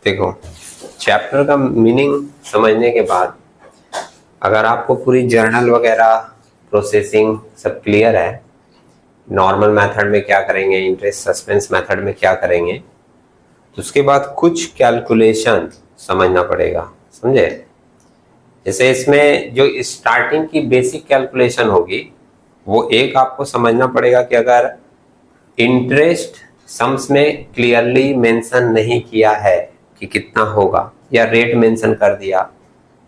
देखो, चैप्टर का मीनिंग समझने के बाद अगर आपको पूरी जर्नल वगैरह प्रोसेसिंग सब क्लियर है, नॉर्मल मेथड में क्या करेंगे, इंटरेस्ट सस्पेंस मेथड में क्या करेंगे, तो उसके बाद कुछ कैलकुलेशन समझना पड़ेगा, समझे। जैसे इसमें जो स्टार्टिंग की बेसिक कैलकुलेशन होगी वो एक आपको समझना पड़ेगा कि अगर इंटरेस्ट सम्स में क्लियरली मेंशन नहीं किया है कि कितना होगा या रेट मेंशन कर दिया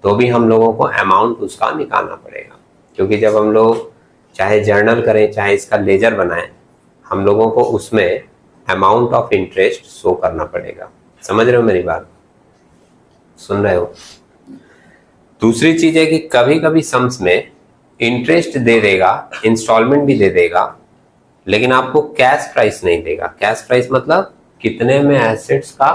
तो भी हम लोगों को अमाउंट उसका निकालना पड़ेगा, क्योंकि जब हम लोग चाहे जर्नल करें चाहे इसका लेजर बनाएं, हम लोगों को उसमें अमाउंट ऑफ इंटरेस्ट शो करना पड़ेगा। समझ रहे हो मेरी बात, सुन रहे हो। दूसरी चीज है कि कभी कभी सम्स में इंटरेस्ट दे देगा, इंस्टॉलमेंट भी दे देगा, लेकिन आपको कैश प्राइस नहीं देगा। कैश प्राइस मतलब कितने में एसेट्स का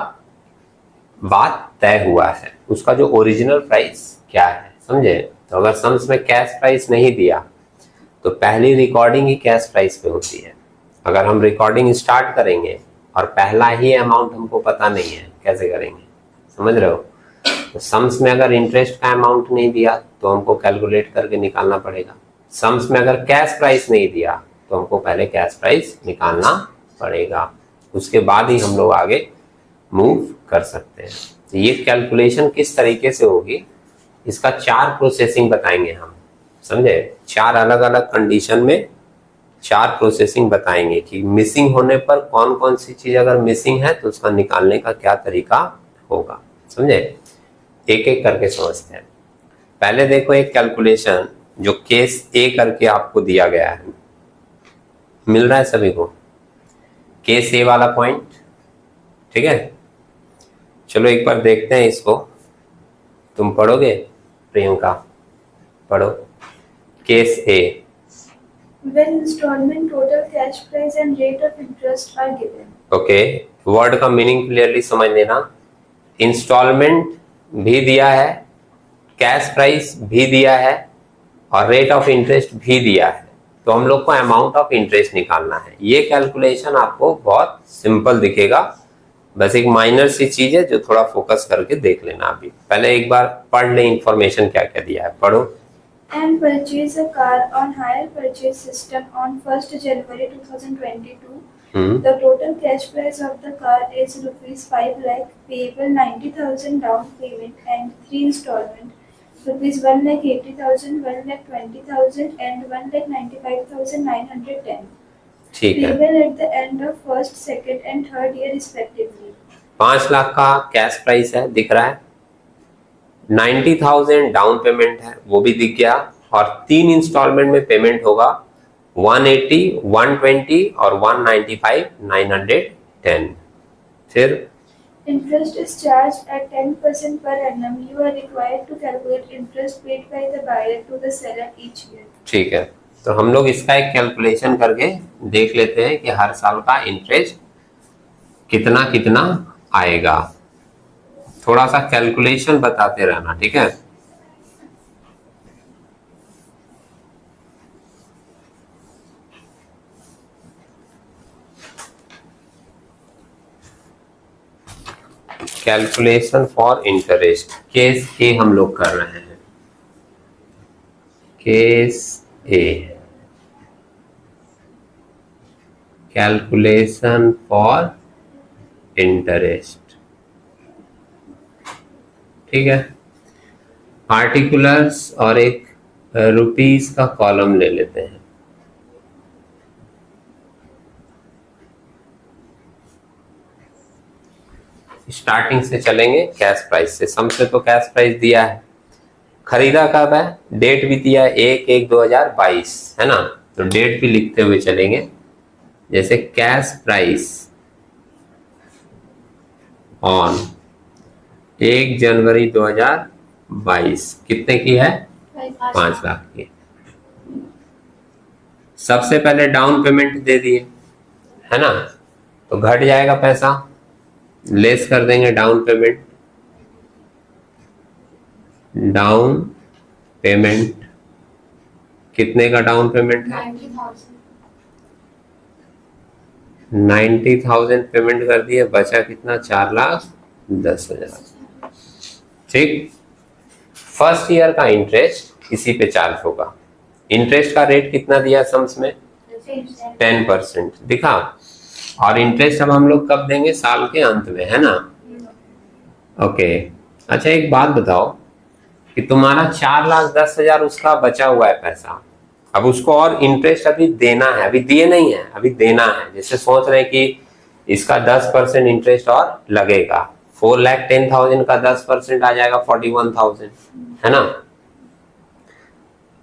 बात तय हुआ है, उसका जो ओरिजिनल प्राइस क्या है, समझे। तो अगर सम्स में कैश प्राइस नहीं दिया तो पहली रिकॉर्डिंग ही कैश प्राइस पे होती है। अगर हम रिकॉर्डिंग स्टार्ट करेंगे और पहला ही अमाउंट हमको पता नहीं है, कैसे करेंगे, समझ रहे हो। तो सम्स में अगर इंटरेस्ट का अमाउंट नहीं दिया तो हमको कैलकुलेट करके निकालना पड़ेगा। सम्स में अगर कैश प्राइस नहीं दिया तो हमको पहले कैश प्राइस निकालना पड़ेगा, उसके बाद ही हम लोग आगे मूव कर सकते हैं। तो ये कैलकुलेशन किस तरीके से होगी, इसका 4 प्रोसेसिंग बताएंगे हम, समझे। 4 अलग अलग कंडीशन में 4 प्रोसेसिंग बताएंगे कि मिसिंग होने पर कौन कौन सी चीज अगर मिसिंग है तो उसका निकालने का क्या तरीका होगा, समझे। एक एक करके समझते हैं। पहले देखो एक कैलकुलेशन जो केस ए करके आपको दिया गया है, मिल रहा है सभी को, केस ए वाला पॉइंट, ठीक है। चलो एक बार देखते हैं इसको, तुम पढ़ोगे प्रियंका, पढ़ो case A. When installment, total cash price and rate of interest are given. Okay, word का मीनिंग क्लियरली समझ लेना। इंस्टॉलमेंट भी दिया है, कैश प्राइस भी दिया है और रेट ऑफ इंटरेस्ट भी दिया है, तो हम लोग को अमाउंट ऑफ इंटरेस्ट निकालना है। ये कैलकुलेशन आपको बहुत सिंपल दिखेगा, बस एक माइनर सी चीज है जो थोड़ा फोकस करके देख लेना। अभी पहले एक बार पढ़ ले इंफॉर्मेशन क्या क्या दिया है, पढ़ो। And purchase a car on hire purchase system on 1st January 2022. The total cash price of the car is rupees 5 lakh, payable 90,000 down payment and 3 installment, rupees 1,80,000, 1,20,000 and 1,95,910. ठीक है, payable at the end of first, second and third year respectively. 5 lakh का cash price है, दिख रहा है। 90,000 down payment है, वो भी दिख गया, और 3 इंस्टॉलमेंट में पेमेंट होगा 180, 120 और 195, 910। फिर Interest is charged at 10% per annum. You are required to calculate interest paid by the buyer to the seller each year. ठीक है, तो हम लोग इसका एक कैलकुलेशन करके देख लेते हैं कि हर साल का इंटरेस्ट कितना कितना आएगा। थोड़ा सा कैलकुलेशन बताते रहना, ठीक है। कैलकुलेशन फॉर इंटरेस्ट, केस ए हम लोग कर रहे हैं। Case A, calculation for interest, ठीक है। पार्टिकुलर्स और एक रुपीस का कॉलम ले लेते हैं। स्टार्टिंग से चलेंगे कैश प्राइस से। सम से तो कैश प्राइस दिया है, खरीदा कब है, डेट भी दिया है 1/1/2022, है ना। तो डेट भी लिखते हुए चलेंगे, जैसे कैश प्राइस ऑन 1 जनवरी 2022 कितने की है, 5 लाख की। सबसे पहले डाउन पेमेंट दे दिए, है ना, तो घट जाएगा पैसा, लेस कर देंगे डाउन पेमेंट। डाउन पेमेंट कितने का डाउन पेमेंट है, 90,000 पेमेंट कर दिए, बचा कितना? 4,10,000। ठीक, फर्स्ट ईयर का इंटरेस्ट इसी पे चार्ज होगा। इंटरेस्ट का रेट कितना दिया सम्स में? 10% दिखा। और इंटरेस्ट अब हम लोग कब देंगे? साल के अंत में, है ना? ओके। अच्छा एक बात बताओ कि तुम्हारा 4,10,000 उसका बचा हुआ है पैसा, अब उसको और इंटरेस्ट अभी देना है, अभी दिए नहीं है, अभी देना है। जैसे सोच रहे हैं कि इसका 10% इंटरेस्ट और लगेगा, 4,10,000 का 10% आ जाएगा 41,000, है ना?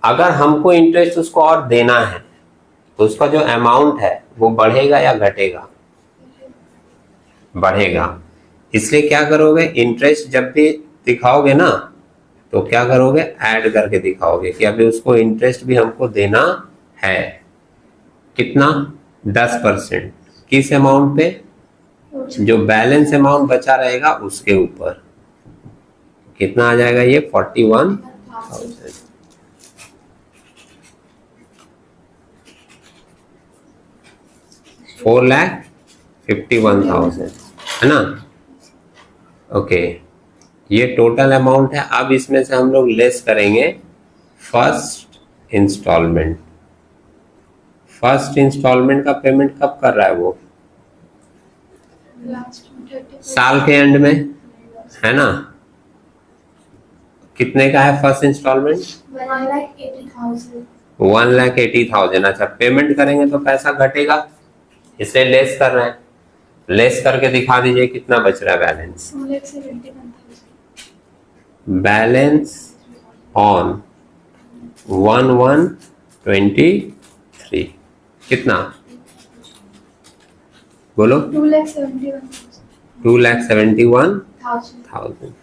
अगर हमको इंटरेस्ट उसको और देना है तो उसका जो अमाउंट है वो बढ़ेगा या घटेगा? बढ़ेगा। इसलिए क्या करोगे, इंटरेस्ट जब भी दिखाओगे ना तो क्या करोगे? ऐड करके दिखाओगे कि अभी उसको इंटरेस्ट भी हमको देना है। कितना? 10%। किस अमाउंट पे? जो बैलेंस अमाउंट बचा रहेगा उसके ऊपर। कितना आ जाएगा ये? 41,000। 4,51,000, है ना? ओके, ये टोटल अमाउंट है। अब इसमें से हम लोग लेस करेंगे फर्स्ट इंस्टॉलमेंट। फर्स्ट इंस्टॉलमेंट का पेमेंट कब कर रहा है वो? साल के एंड में, है ना? कितने का है फर्स्ट इंस्टॉलमेंट? 1,80,000। अच्छा, पेमेंट करेंगे तो पैसा घटेगा, इसलिए लेस कर रहे हैं। लेस करके दिखा दीजिए कितना बच रहा है बैलेंस। बैलेंस ऑन 1/1/23 कितना? बोलो। 2,71,000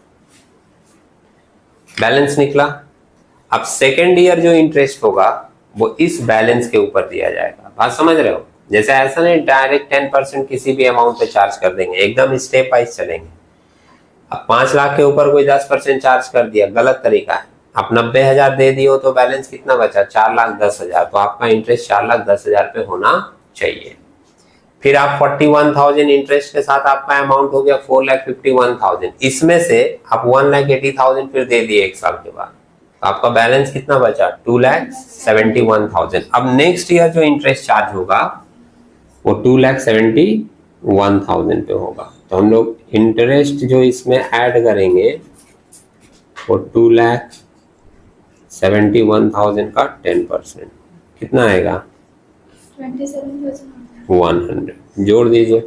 बैलेंस निकला। अब सेकेंड ईयर जो इंटरेस्ट होगा वो इस बैलेंस के ऊपर दिया जाएगा। बात समझ रहे हो? जैसे ऐसा नहीं डायरेक्ट 10% किसी भी अमाउंट पे चार्ज कर देंगे, एकदम स्टेप वाइज चलेंगे। अब 5 लाख के ऊपर कोई 10% चार्ज कर दिया, गलत तरीका है। आप 90,000 दे दिए हो तो बैलेंस कितना बचा? 4,10,000। तो आपका इंटरेस्ट 4,10,000 पे होना चाहिए। फिर आप 41,000 इंटरेस्ट के साथ आपका अमाउंट हो गया 4,51,000। इसमें से आप 1,80,000 फिर दे दिए एक साल के बाद, तो आपका बैलेंस कितना बचा? 2,71,000। अब नेक्स्ट ईयर जो इंटरेस्ट चार्ज होगा वो 2,71,000 पे होगा। तो हम लोग इंटरेस्ट जो इसमें ऐड करेंगे वो 2,71,000 का 10% कितना आएगा? 100। जोड़ दीजिए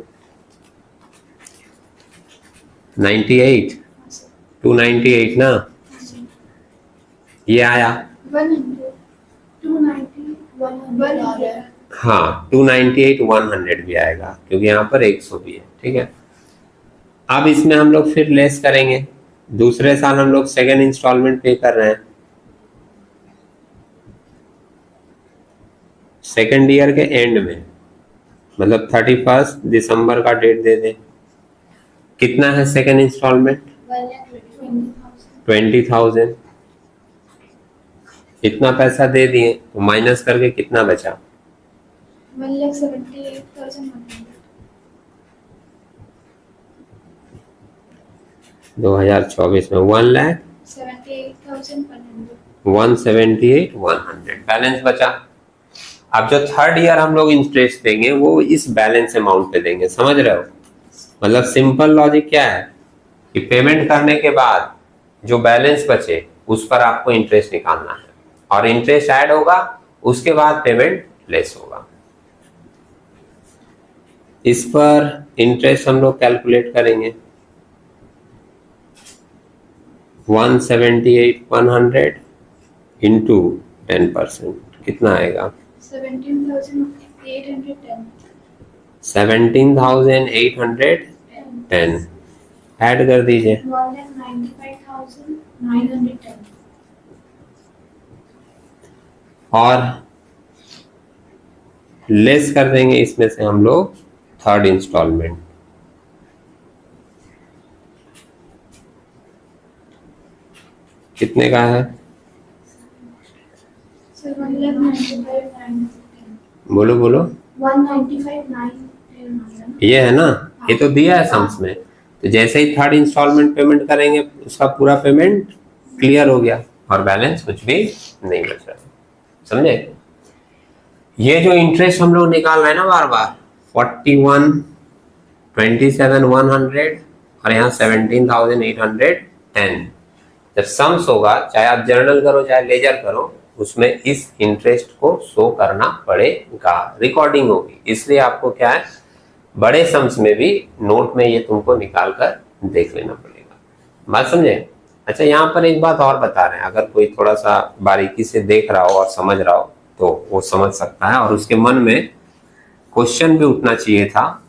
98, 298 ना, ये आया। 100 हाँ 298 100 भी आएगा क्योंकि यहाँ पर 100 भी है। ठीक है, अब इसमें हम लोग फिर लेस करेंगे। दूसरे साल हम लोग सेकेंड इंस्टॉलमेंट पे कर रहे हैं, सेकेंड ईयर के एंड में, मतलब 31 दिसंबर का डेट दे दे। कितना है सेकेंड इंस्टॉलमेंट? 20,000। इतना पैसा दे दिए तो माइनस करके कितना बचा? 2024 में 1,78,100 बैलेंस बचा। अब जो थर्ड ईयर हम लोग इंटरेस्ट देंगे वो इस बैलेंस अमाउंट पे देंगे। समझ रहे हो? मतलब सिंपल लॉजिक क्या है कि पेमेंट करने के बाद जो बैलेंस बचे उस पर आपको इंटरेस्ट निकालना है और इंटरेस्ट ऐड होगा, उसके बाद पेमेंट लेस होगा। इस पर इंटरेस्ट हम लोग कैलकुलेट करेंगे। 178,100 इंटू 10% कितना आएगा? 17,810 ऐड कर दीजिए। 1,95,910 और लेस कर देंगे इसमें से हम लोग थर्ड इंस्टॉलमेंट। कितने का है? 1,95,910 बोलो बोलो। 195,910 ये है ना, ये तो दिया है सम्स में। तो जैसे ही थर्ड इंस्टॉलमेंट पेमेंट करेंगे उसका पूरा पेमेंट क्लियर हो गया और बैलेंस कुछ भी नहीं बच रहा। समझे? ये जो इंटरेस्ट हम लोग निकाल रहे हैं ना बार बार 41, 27,100 और यहाँ 17,810, जब सम्स होगा, चाहे आप जर्नल करो चाहे लेजर करो, उसमें इस इंटरेस्ट को शो करना पड़ेगा, रिकॉर्डिंग होगी। इसलिए आपको क्या है, बड़े सम्स में भी नोट में ये तुमको निकाल कर देख लेना पड़ेगा। बात समझे? अच्छा, यहाँ पर एक बात और बता रहे हैं, अगर कोई थोड़ा सा बारीकी से देख रहा हो और समझ रहा हो तो वो समझ सकता है, और उसके मन में क्वेश्चन भी उठना चाहिए था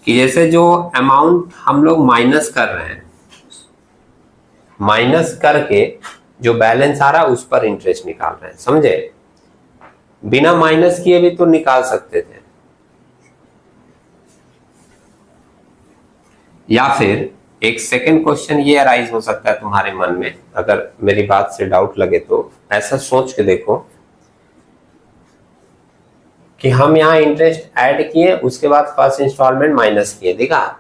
कि जैसे जो अमाउंट हम लोग माइनस कर रहे हैं, माइनस करके जो बैलेंस आ रहा है उस पर इंटरेस्ट निकाल रहे हैं। समझे? बिना माइनस किए भी तो निकाल सकते थे। या फिर एक सेकंड क्वेश्चन ये अराइज हो सकता है तुम्हारे मन में, अगर मेरी बात से डाउट लगे तो ऐसा सोच के देखो कि हम यहाँ इंटरेस्ट ऐड किए, उसके बाद फर्स्ट इंस्टॉलमेंट माइनस किए। देखा,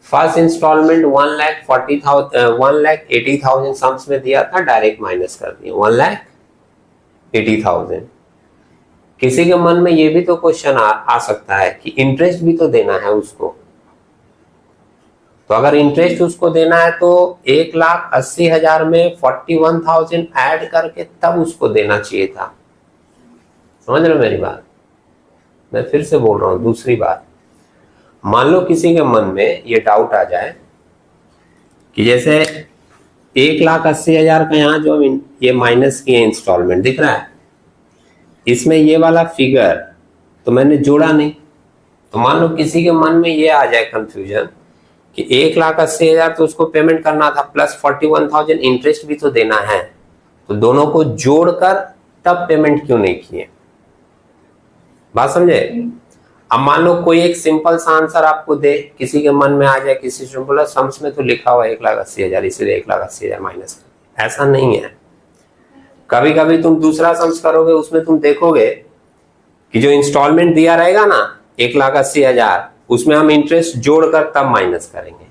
फर्स्ट इंस्टॉलमेंट 1,80,000 सम्स में दिया था, डायरेक्ट माइनस कर दिए 1,80,000। किसी के मन में ये भी तो क्वेश्चन आ सकता है कि इंटरेस्ट भी तो देना है उसको, तो अगर इंटरेस्ट उसको देना है तो 1,80,000 में 41,000 ऐड करके तब उसको देना चाहिए था। समझ रहे हो मेरी बात? मैं फिर से बोल रहा हूं, दूसरी बात, मान लो किसी के मन में ये डाउट आ जाए कि जैसे 1,80,000 का यहाँ जो ये माइनस किए इंस्टॉलमेंट दिख रहा है, इसमें ये वाला फिगर तो मैंने जोड़ा नहीं। तो मान लो किसी के मन में ये आ जाए कंफ्यूजन कि 1,80,000 तो उसको पेमेंट करना था, प्लस 41,000 इंटरेस्ट भी तो देना है, तो दोनों को जोड़कर तब पेमेंट क्यों नहीं किए? बात समझे? अब मान लो कोई एक सिंपल सा आंसर आपको दे, किसी के मन में आ जाए, किसी सिंपल सम्स में तो लिखा हुआ है 1,80,000, इसलिए 1,80,000 माइनस कर। ऐसा नहीं है। कभी कभी तुम दूसरा सम्स करोगे, उसमें तुम देखोगे कि जो इंस्टॉलमेंट दिया रहेगा ना 1,80,000, उसमें हम इंटरेस्ट जोड़कर तब माइनस करेंगे।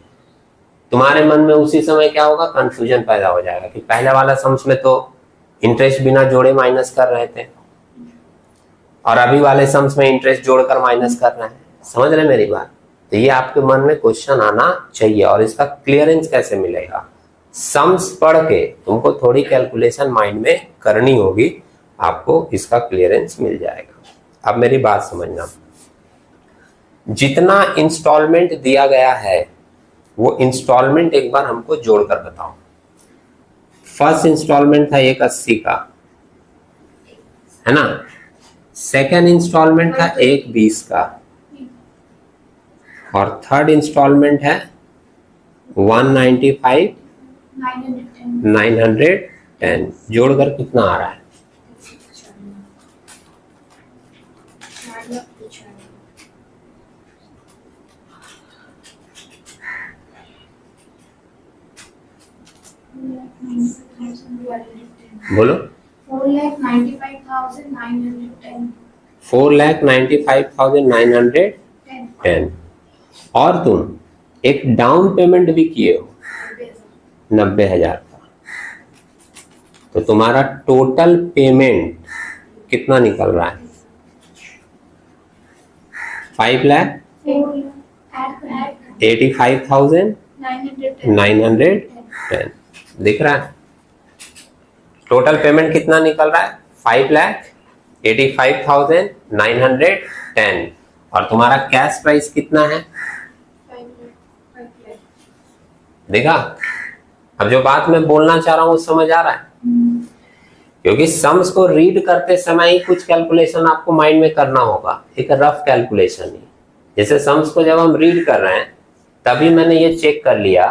तुम्हारे मन में उसी समय क्या होगा, कंफ्यूजन पैदा हो जाएगा कि पहले वाला सम्स में तो इंटरेस्ट बिना जोड़े माइनस कर रहे थे और अभी वाले सम्स में इंटरेस्ट जोड़कर माइनस कर रहे हैं। समझ रहे मेरी बात? तो ये आपके मन में क्वेश्चन आना चाहिए। और इसका क्लियरेंस कैसे मिलेगा? सम्स पढ़ के तुमको थोड़ी कैलकुलेशन माइंड में करनी होगी, आपको इसका क्लियरेंस मिल जाएगा। अब मेरी बात समझना, जितना इंस्टॉलमेंट दिया गया है वो इंस्टॉलमेंट एक बार हमको जोड़कर बताओ। फर्स्ट इंस्टॉलमेंट था 1,80 का, है ना? सेकेंड इंस्टॉलमेंट था 1,20 का और थर्ड इंस्टॉलमेंट है 195,910। जोड़कर कितना आ रहा है? 4,95,910 बोलो। 4,95,910 4,95,910। और तुम एक डाउन पेमेंट भी किए हो 90,000 का, तो तुम्हारा टोटल पेमेंट कितना निकल रहा है? 5,85,910। दिख रहा है? टोटल पेमेंट कितना निकल रहा है? 5,85,910। और तुम्हारा कैश प्राइस कितना है? देखा? अब जो बात मैं बोलना चाह रहा हूँ समझ आ रहा है? क्योंकि सम्स को रीड करते समय ही कुछ कैलकुलेशन आपको माइंड में करना होगा, एक रफ कैलकुलेशन ही। जैसे सम्स को जब हम रीड कर रहे हैं तभी मैंने ये चेक कर लिया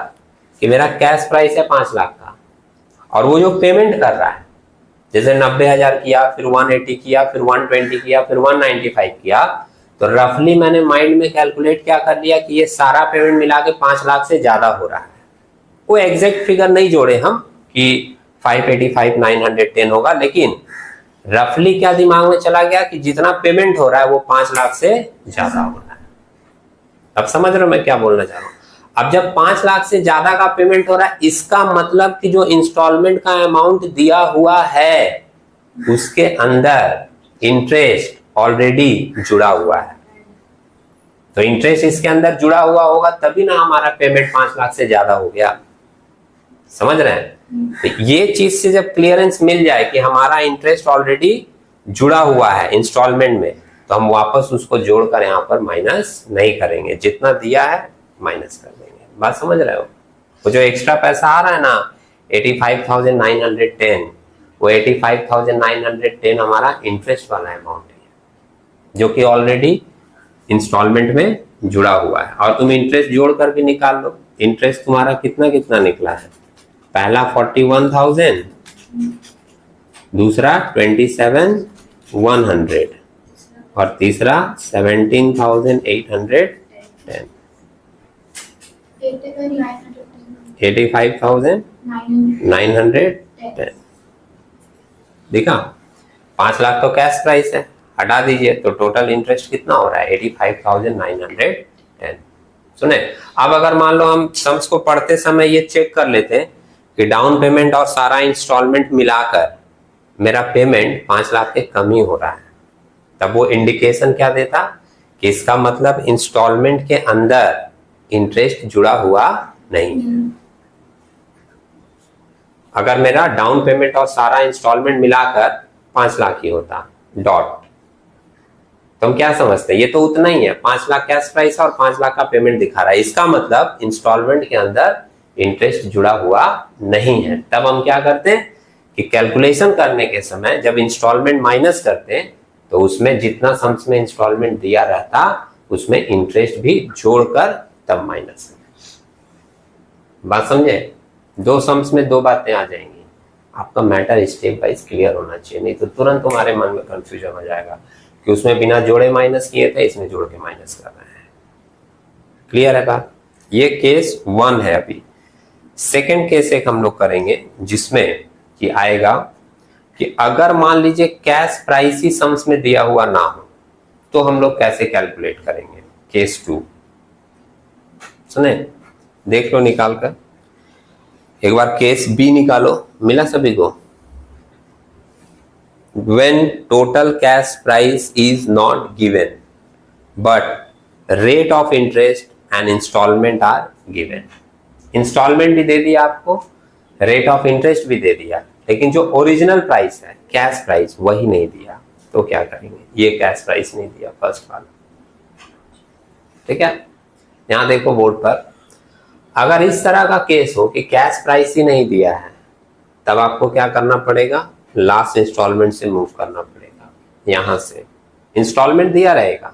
कि मेरा कैश प्राइस है 5 लाख का, और वो जो पेमेंट कर रहा है जैसे 90,000 किया, फिर 180 किया, फिर 120 किया, फिर 195 किया, तो रफली मैंने माइंड में कैलकुलेट क्या कर लिया कि ये सारा पेमेंट मिला के 5 लाख से ज्यादा हो रहा है। वो एग्जैक्ट फिगर नहीं जोड़े हम कि 5,85,910 होगा, लेकिन रफली क्या दिमाग में चला गया कि जितना पेमेंट हो रहा है वो 5 लाख से ज्यादा हो रहा है। अब समझ रहे हो मैं क्या बोलना चाह रहा हूँ? अब जब 5 लाख से ज्यादा का पेमेंट हो रहा है, इसका मतलब कि जो इंस्टॉलमेंट का अमाउंट दिया हुआ है उसके अंदर इंटरेस्ट ऑलरेडी जुड़ा हुआ है। तो इंटरेस्ट इसके अंदर जुड़ा हुआ होगा तभी ना हमारा पेमेंट 5 लाख से ज्यादा हो गया। समझ रहे हैं? तो ये चीज से जब क्लियरेंस मिल जाए कि हमारा इंटरेस्ट ऑलरेडी जुड़ा हुआ है इंस्टॉलमेंट में, तो हम वापस उसको जोड़कर यहाँ पर माइनस नहीं करेंगे, जितना दिया है माइनस कर देंगे। बात समझ रहे हो? वो जो एक्स्ट्रा पैसा आ रहा है ना 85,910, वो 85,910 हमारा इंटरेस्ट वाला अमाउंट है जो कि ऑलरेडी इंस्टॉलमेंट में जुड़ा हुआ है। और तुम इंटरेस्ट जोड़कर भी निकाल लो, इंटरेस्ट तुम्हारा कितना कितना निकला है। पहला 41,000, दूसरा 27,100 और तीसरा 17,810, 85,910। देखा, 5 लाख तो कैश प्राइस है, हटा दीजिए तो टोटल इंटरेस्ट कितना हो रहा है 85,910। सुने, अब अगर मान लो हम सम्स को पढ़ते समय ये चेक कर लेते कि डाउन पेमेंट और सारा इंस्टॉलमेंट मिलाकर मेरा पेमेंट 5 लाख के कम ही हो रहा है, तब वो इंडिकेशन क्या देता कि इसका मतलब इंस्टॉलमेंट के अंदर इंटरेस्ट जुड़ा हुआ नहीं है। अगर मेरा डाउन पेमेंट और सारा इंस्टॉलमेंट मिलाकर 5 लाख ही होता डॉट, तो हम क्या समझते हैं ये तो उतना ही है, 5 लाख कैश प्राइस और 5 लाख का पेमेंट दिखा रहा है, इसका मतलब इंस्टॉलमेंट के अंदर इंटरेस्ट जुड़ा हुआ नहीं है। तब हम क्या करते हैं कि कैलकुलेशन करने के समय जब इंस्टॉलमेंट माइनस करते हैं तो उसमें जितना सम्स में इंस्टॉलमेंट दिया रहता उसमें इंटरेस्ट भी जोड़कर तब माइनस करें। बात समझे? 2 सम्स में 2 बातें आ जाएंगी, आपका मैटर स्टेप वाइज क्लियर होना चाहिए, नहीं तो तुरंत तुम्हारे मन में कंफ्यूजन हो जाएगा कि उसमें बिना जोड़े माइनस किए थे, इसमें जोड़ के माइनस कर रहे हैं। क्लियर है बात? ये केस 1 है। अभी सेकंड केस एक हम लोग करेंगे जिसमें कि आएगा कि अगर मान लीजिए कैश प्राइस ही सम्स में दिया हुआ ना हो तो हम लोग कैसे कैलकुलेट करेंगे। केस 2 सुने, देख लो निकाल कर एक बार। केस बी निकालो, मिला सभी को? when total cash price is not given but rate of interest and installment are given। Installment भी दे दिया आपको, रेट ऑफ इंटरेस्ट भी दे दिया, लेकिन जो ओरिजिनल प्राइस है कैश प्राइस वही नहीं दिया, तो क्या करेंगे? ये कैश प्राइस नहीं दिया फर्स्ट वाला, ठीक है? यहां देखो बोर्ड पर, अगर इस तरह का केस हो कि कैश प्राइस ही नहीं दिया है तब आपको क्या करना पड़ेगा? लास्ट इंस्टॉलमेंट से मूव करना पड़ेगा। यहां से इंस्टॉलमेंट दिया रहेगा,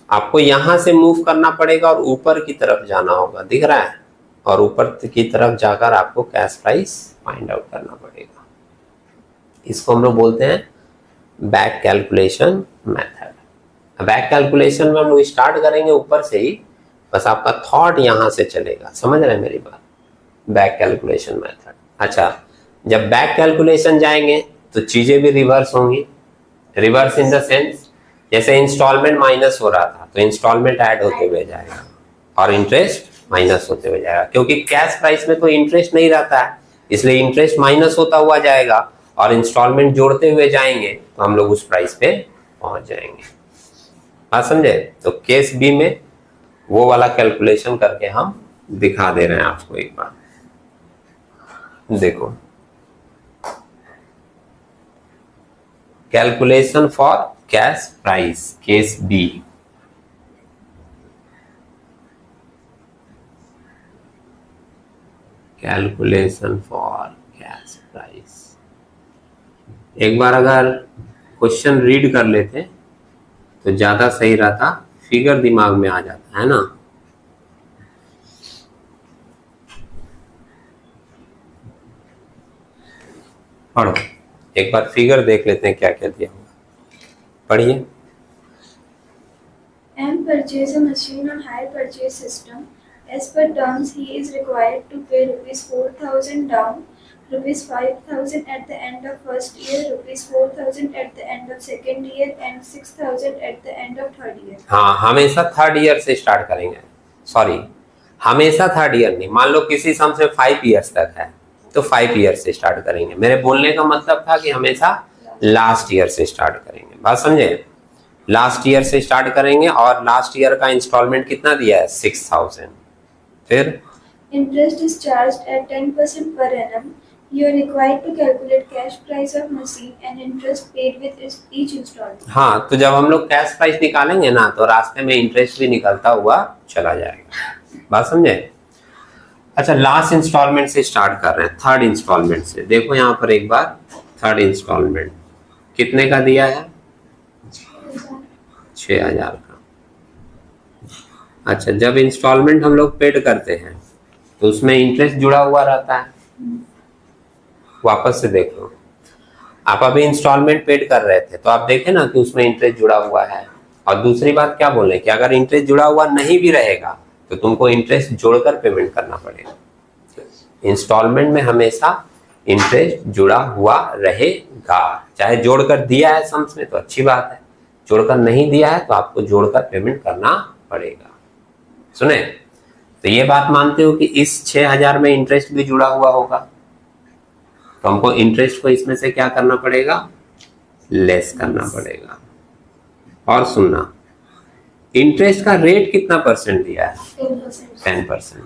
आपको यहां से मूव करना पड़ेगा और ऊपर की तरफ जाना होगा, दिख रहा है? और ऊपर की तरफ जाकर आपको कैश प्राइस फाइंड आउट करना पड़ेगा। इसको हम लोग बोलते हैं back calculation method. Back calculation में हम लोग स्टार्ट करेंगे ऊपर से ही, बस आपका थॉट यहां से चलेगा। समझ रहे हैं मेरी बात? Back calculation method. अच्छा, जब बैक कैलकुलेशन जाएंगे तो चीजें भी रिवर्स होंगी। रिवर्स इन द सेंस, जैसे इंस्टॉलमेंट माइनस हो रहा था तो इंस्टॉलमेंट ऐड होते हुए जाएगा और इंटरेस्ट माइनस होते हुए जाएगा, क्योंकि कैश प्राइस में तो इंटरेस्ट नहीं रहता है, इसलिए इंटरेस्ट माइनस होता हुआ जाएगा और इंस्टॉलमेंट जोड़ते हुए जाएंगे तो हम लोग उस प्राइस पे पहुंच जाएंगे। बात समझे? तो केस बी में वो वाला कैलकुलेशन करके हम दिखा दे रहे हैं आपको एक बार। देखो, calculation for cash price, case B. Calculation for cash price. एक बार अगर क्वेश्चन रीड कर लेते तो ज्यादा सही रहता, फिगर दिमाग में आ जाता है ना। पढ़ो एक बार, फिगर देख लेते हैं क्या क्या दिया होगा। पढ़िए। M purchase a machine on hire purchase system. As per terms, he is required to pay rupees 4,000 down rupees 5,000 at the end of first year, rupees 4,000 at the end of second year, and 6,000 at the end of third year. हाँ, हमेशा third year से start करेंगे। Sorry, हमेशा third year नहीं। मान लो किसी सम से 5 years तक है तो 5 ईयर से स्टार्ट करेंगे। मेरे बोलने का मतलब था कि हमेशा लास्ट ईयर से स्टार्ट करेंगे। बात समझे? लास्ट ईयर से स्टार्ट करेंगे और लास्ट ईयर का इंस्टॉलमेंट कितना दिया है? 6,000। फिर Interest is charged at 10% per annum. You are required to calculate cash price of machine and interest paid with each installment. हाँ, तो जब हम लोग कैश प्राइस निकालेंगे ना तो रास्ते में इंटरेस्ट भी निकलता हुआ चला जाएगा। बात समझे? अच्छा, लास्ट इंस्टॉलमेंट से स्टार्ट कर रहे हैं, थर्ड इंस्टॉलमेंट से। देखो यहाँ पर एक बार, थर्ड इंस्टॉलमेंट कितने का दिया है? 6,000 का। अच्छा, जब इंस्टॉलमेंट हम लोग पेड करते हैं तो उसमें इंटरेस्ट जुड़ा हुआ रहता है। वापस से देख लो, आप अभी इंस्टॉलमेंट पेड कर रहे थे तो आप देखें ना कि उसमें इंटरेस्ट जुड़ा हुआ है। और दूसरी बात क्या बोले कि अगर इंटरेस्ट जुड़ा हुआ नहीं भी रहेगा तो तुमको इंटरेस्ट जोड़कर पेमेंट करना पड़ेगा। इंस्टॉलमेंट में हमेशा इंटरेस्ट जुड़ा हुआ रहेगा। चाहे जोड़कर दिया है सम्स में तो अच्छी बात है, जोड़कर नहीं दिया है तो आपको जोड़कर पेमेंट करना पड़ेगा। सुने, तो ये बात मानते हो कि इस 6,000 में इंटरेस्ट भी जुड़ा हुआ होगा, तो हमको इंटरेस्ट को इसमें से क्या करना पड़ेगा? लेस करना पड़ेगा। और सुनना, इंटरेस्ट का रेट कितना परसेंट दिया है? 10%।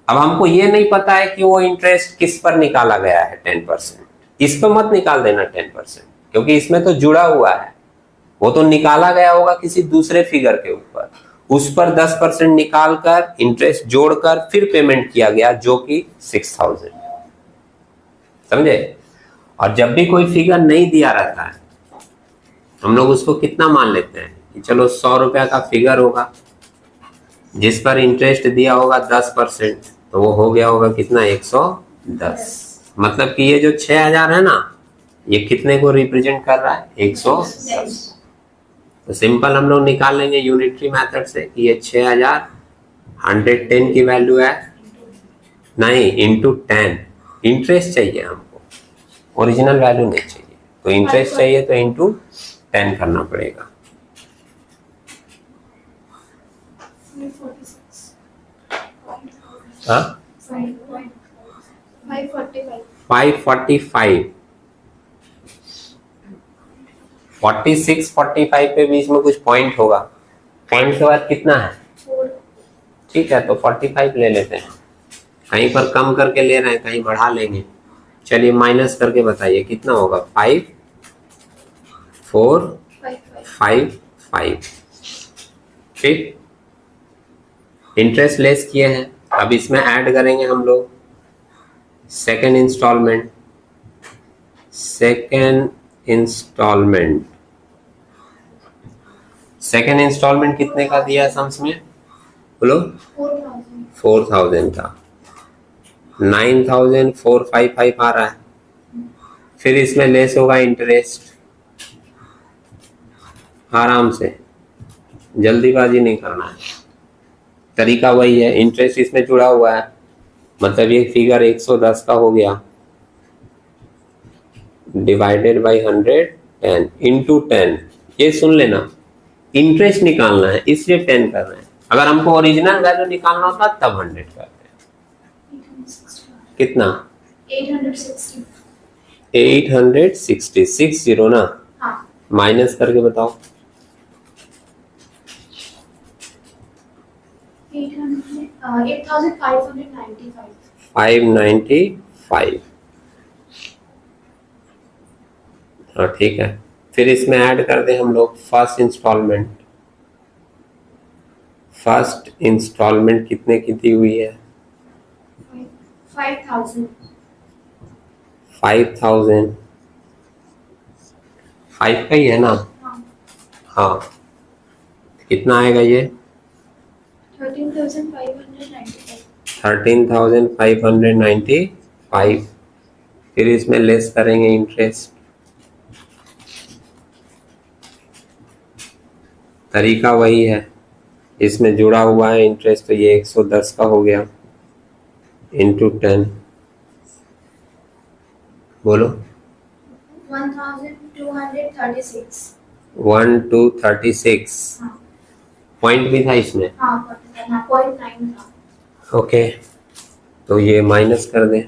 अब हमको ये नहीं पता है कि वो इंटरेस्ट किस पर निकाला गया है 10%। इस पर मत निकाल देना 10%, क्योंकि इसमें तो जुड़ा हुआ है। वो तो निकाला गया होगा किसी दूसरे फिगर के ऊपर, उस पर 10% निकाल कर इंटरेस्ट जोड़कर फिर पेमेंट किया गया, जो कि 6,000। समझे? और जब भी कोई फिगर नहीं दिया रहता है हम लोग उसको कितना मान लेते हैं कि चलो 100 रुपया का फिगर होगा जिस पर इंटरेस्ट दिया होगा 10%, तो वो हो गया होगा कितना? 110। मतलब कि ये जो 6,000 है ना, ये कितने को रिप्रेजेंट कर रहा है? 110। तो सिंपल हम लोग निकाल लेंगे यूनिटरी मेथड से कि ये 6,000 110 की वैल्यू है, नहीं इंटू 10। इंटरेस्ट चाहिए हमको, ओरिजिनल वैल्यू नहीं चाहिए। तो इंटरेस्ट चाहिए तो इंटू 10 करना पड़ेगा। 545। 46, 45 पे बीच में कुछ पॉइंट होगा। पॉइंट के बाद कितना है? 4। ठीक है, तो 45 ले लेते हैं। कहीं पर कम करके ले रहे हैं, कहीं बढ़ा लेंगे। चलिए माइनस करके बताइए कितना होगा? 5 4 5 5। ठीक, इंटरेस्ट लेस किए हैं। अब इसमें ऐड करेंगे हम लोग सेकेंड इंस्टॉलमेंट। सेकेंड इंस्टॉलमेंट कितने का दिया है सम्स में? बोलो। 4,000 का। 9,455 आ रहा है। फिर इसमें लेस होगा इंटरेस्ट। आराम से, जल्दीबाजी नहीं करना है, तरीका वही है। इंटरेस्ट इसमें जुड़ा हुआ है, मतलब ये फिगर 110 का हो गया, डिवाइडेड बाई 110 इंटू 10। ये सुन लेना, इंटरेस्ट निकालना है इसलिए 10 कर रहे हैं। अगर हमको ओरिजिनल वैल्यू निकालना होता तब 100 करते हैं। कितना? 860। 860 60 ना? हाँ। माइनस करके बताओ। 595। हाँ ठीक है। फिर इसमें ऐड कर दें हम लोग फर्स्ट इंस्टॉलमेंट। फर्स्ट इंस्टॉलमेंट कितने की दी हुई है? 5,000। 5,000। 5 का ही है ना? हाँ। कितना आएगा ये? 13,595। 13,595। फिर इसमें लेस करेंगे इंटरेस्ट। तरीका वही है, इसमें जुड़ा हुआ है इंटरेस्ट, तो ये 110 का हो गया इंटू 10। बोलो। 1236। 1 to 36 हाँ पॉइंट भी था इसमें। हाँ 0.9 था। ओके, तो ये माइनस कर दें।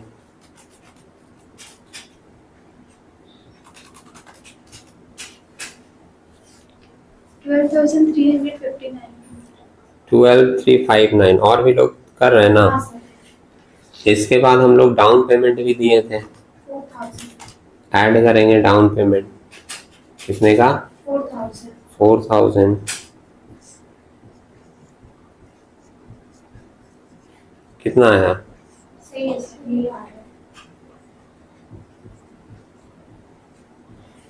12,359। 12,359 और भी लोग कर रहे हैं ना। हाँ सर। इसके बाद हम लोग डाउन पेमेंट भी दिए थे, 4,000। ऐड करेंगे डाउन पेमेंट कितने का? 4,000। 4,000। कितना आया? सही है सर, ये आ रहा है।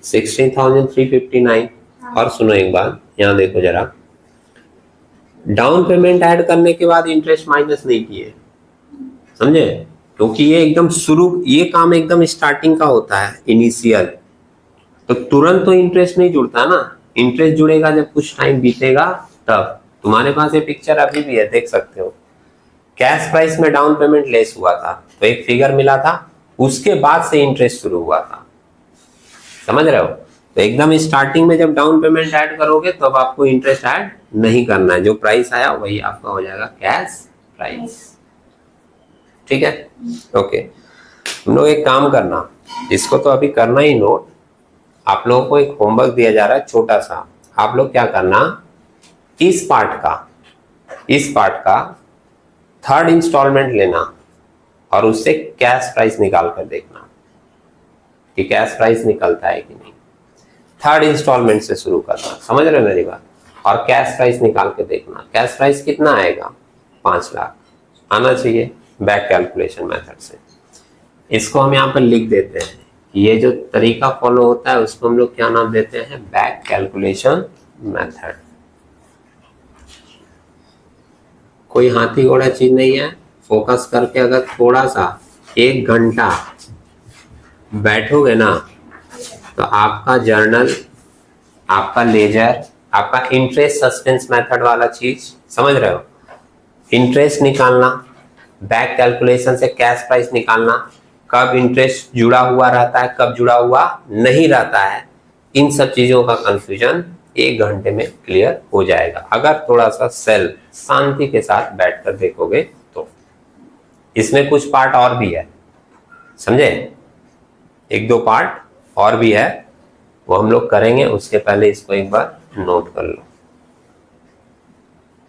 16,359। और सुनो एक बात, यहाँ देखो जरा, डाउन पेमेंट ऐड करने के बाद इंटरेस्ट माइनस नहीं किए, समझे? क्योंकि ये एकदम शुरू, ये काम एकदम स्टार्टिंग का होता है, इनिशियल, तो तुरंत तो इंटरेस्ट नहीं जुड़ता ना। इंटरेस्ट जुड़ेगा जब कुछ टाइम बीतेगा तब। तुम्हारे पास ये पिक्चर अभी भी है, देख सकते हो। कैश प्राइस में डाउन पेमेंट लेस हुआ था तो एक फिगर मिला था, उसके बाद से इंटरेस्ट शुरू हुआ था, समझ रहे हो? तो एकदम स्टार्टिंग में जब डाउन पेमेंट ऐड करोगे तब तो आपको इंटरेस्ट ऐड नहीं करना है, जो प्राइस आया वही आपका हो जाएगा कैश प्राइस। ठीक है, ओके। हम लोग एक काम करना, इसको तो अभी करना ही नोट। आप लोगों को एक होमवर्क दिया जा रहा है छोटा सा, आप लोग क्या करना, इस पार्ट का थर्ड इंस्टॉलमेंट लेना और उससे कैश प्राइस निकाल कर देखना कि कैश प्राइस निकलता है कि नहीं। थर्ड इंस्टॉलमेंट से शुरू करना, समझ रहे हो मेरी बात? और कैश प्राइस निकाल के देखना, कैश प्राइस कितना आएगा? 5 लाख आना चाहिए बैक कैलकुलेशन मेथड से। इसको हम यहाँ पर लिख देते हैं, ये जो तरीका फॉलो होता है उसको हम लोग क्या नाम देते हैं? Back calculation method. कोई हाथी घोड़ा चीज नहीं है, फोकस करके अगर थोड़ा सा 1 घंटा बैठोगे ना तो आपका जर्नल, आपका लेजर, आपका इंटरेस्ट सस्पेंस मेथड वाला चीज समझ रहे हो, इंटरेस्ट निकालना, बैक कैलकुलेशन से कैश प्राइस निकालना, कब इंटरेस्ट जुड़ा हुआ रहता है कब जुड़ा हुआ नहीं रहता है, इन सब चीजों का कंफ्यूजन 1 घंटे में क्लियर हो जाएगा अगर थोड़ा सा सेल्फ शांति के साथ बैठकर देखोगे तो। इसमें कुछ पार्ट और भी है, समझे? 1-2 पार्ट और भी है, वो हम लोग करेंगे, उसके पहले इसको एक बार नोट कर लो।